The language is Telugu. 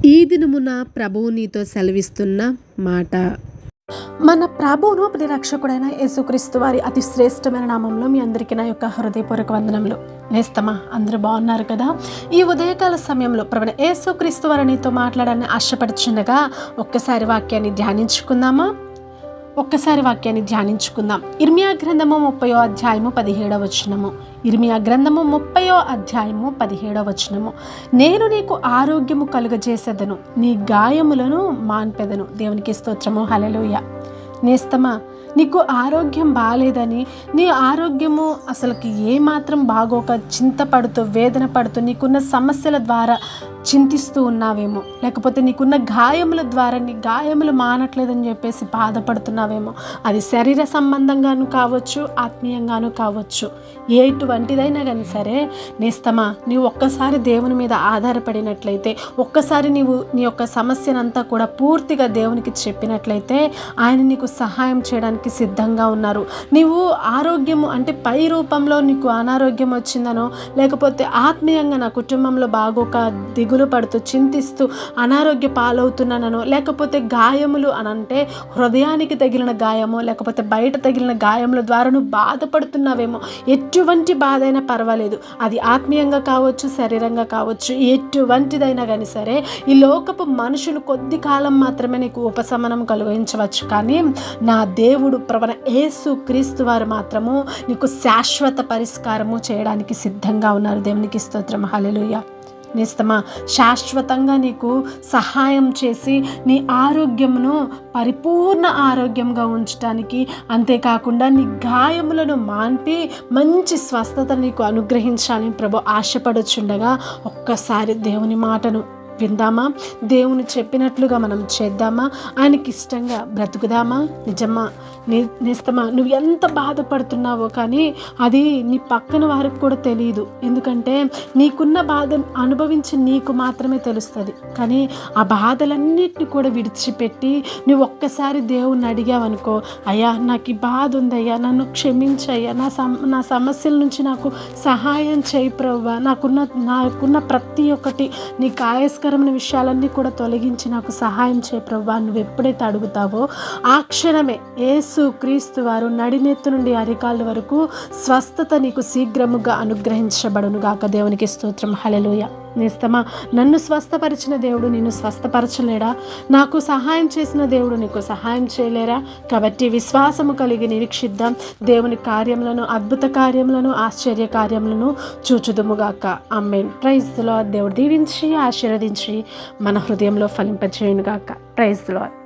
ఈ దినమున ప్రభువు నీతో సెలవిస్తున్న మాట. మన ప్రభువును ప్రియరక్షకుడైన యేసుక్రీస్తు వారి అతి శ్రేష్టమైన నామంలో మీ అందరికీ నా యొక్క హృదయపూర్వక వందనములు. నేస్తమా, అందరూ బాగున్నారు కదా? ఈ ఉదయకాల సమయంలో ప్రభువైన యేసుక్రీస్తు వారు నీతో మాట్లాడాలని ఆశపడుచుండగా ఒక్కసారి వాక్యాన్ని ధ్యానించుకుందాం. ఇర్మియా గ్రంథము 30వ అధ్యాయము 17వ వచనము. ఇర్మియా గ్రంథము 30వ అధ్యాయము 17వ వచనము. నేను నీకు ఆరోగ్యము కలుగజేసేదను, నీ గాయములను మాన్పెదను. దేవునికి స్తోత్రము. హల్లెలూయా. నేస్తమా, నీకు ఆరోగ్యం బాగాలేదని, నీ ఆరోగ్యము అసలుకి ఏమాత్రం బాగోక చింతపడుతూ వేదన పడుతూ నీకున్న సమస్యల ద్వారా చింతిస్తూ ఉన్నావేమో, లేకపోతే నీకున్న గాయముల ద్వారా నీ గాయములు మానట్లేదని చెప్పేసి బాధపడుతున్నావేమో. అది శరీర సంబంధంగాను కావచ్చు, ఆత్మీయంగాను కావచ్చు. ఎటువంటిదైనా కానీ సరే నేస్తమా, నీవు ఒక్కసారి దేవుని మీద ఆధారపడినట్లయితే, ఒక్కసారి నీవు నీ యొక్క సమస్యనంతా కూడా పూర్తిగా దేవునికి చెప్పినట్లయితే ఆయన నీకు సహాయం చేయడానికి సిద్ధంగా ఉన్నారు. నీవు ఆరోగ్యము అంటే పై రూపంలో నీకు అనారోగ్యం వచ్చిందనో, లేకపోతే ఆత్మీయంగా నా కుటుంబంలో బాగోక దిగులు పడుతూ చింతిస్తూ అనారోగ్య పాలవుతున్నానో, లేకపోతే గాయములు అనంటే హృదయానికి తగిలిన గాయమో, లేకపోతే బయట తగిలిన గాయముల ద్వారా నువ్వు బాధపడుతున్నావేమో. ఎటువంటి బాధ అయినా పర్వాలేదు, అది ఆత్మీయంగా కావచ్చు, శరీరంగా కావచ్చు, ఎటువంటిదైనా కానీ సరే ఈ లోకపు మనుషులు కొద్ది కాలం మాత్రమే నీకు ఉపశమనం కలిగించవచ్చు, కానీ నా దేవుడు ప్రభువైన యేసుక్రీస్తు వారు మాత్రము నీకు శాశ్వత పరిష్కారము చేయడానికి సిద్ధంగా ఉన్నారు. దేవునికి స్తోత్రం. హల్లెలూయా. నేస్తమా, శాశ్వతంగా నీకు సహాయం చేసి నీ ఆరోగ్యమును పరిపూర్ణ ఆరోగ్యంగా ఉంచడానికి, అంతేకాకుండా నీ గాయములను మాన్పి మంచి స్వస్థత నీకు అనుగ్రహించాలని ప్రభు ఆశపడుచుండగా ఒక్కసారి దేవుని మాటను విందామా? దేవుని చెప్పినట్లుగా మనం చేద్దామా? ఆయనకి ఇష్టంగా బ్రతుకుదామా? నిజమా నేస్తమా, నువ్వు ఎంత బాధపడుతున్నావో కానీ అది నీ పక్కన వారికి కూడా తెలియదు. ఎందుకంటే నీకున్న బాధ అనుభవించి నీకు మాత్రమే తెలుస్తుంది. కానీ ఆ బాధలన్నిటిని కూడా విడిచిపెట్టి నువ్వు ఒక్కసారి దేవుణ్ణి అడిగావనుకో, అయ్యా నాకు ఈ బాధ ఉందయ్యా, నన్ను క్షమించయ్యా, నా సమస్యల నుంచి నాకు సహాయం చేయి ప్రభువా, నాకున్న ప్రతి ఒక్కటి నీ కాయస్కరమైన విషయాలన్నీ కూడా తొలగించి నాకు సహాయం చేయి ప్రభువా, నువ్వు ఎప్పుడైతే అడుగుతావో ఆ క్షణమే యేసుక్రీస్తు వారు నడినెత్తు నుండి అరికాళ్ళ వరకు స్వస్థత నీకు శీఘ్రముగా అనుగ్రహించబడును గాక. దేవునికి స్తోత్రం. హల్లెలూయా. నేస్తమా, నన్ను స్వస్థపరిచిన దేవుడు నిన్ను స్వస్థపరచలేడా? నాకు సహాయం చేసిన దేవుడు నీకు సహాయం చేయలేరా? కాబట్టి విశ్వాసము కలిగి నిరీక్షిద్దాం. దేవుని కార్యములను, అద్భుత కార్యములను, ఆశ్చర్య కార్యములను చూచుదుముగాక. ఆమేన్. Praise the Lord. దేవుడు దీవించి ఆశీర్వదించి మన హృదయంలో ఫలింపచేయునుగాక. Praise the lord.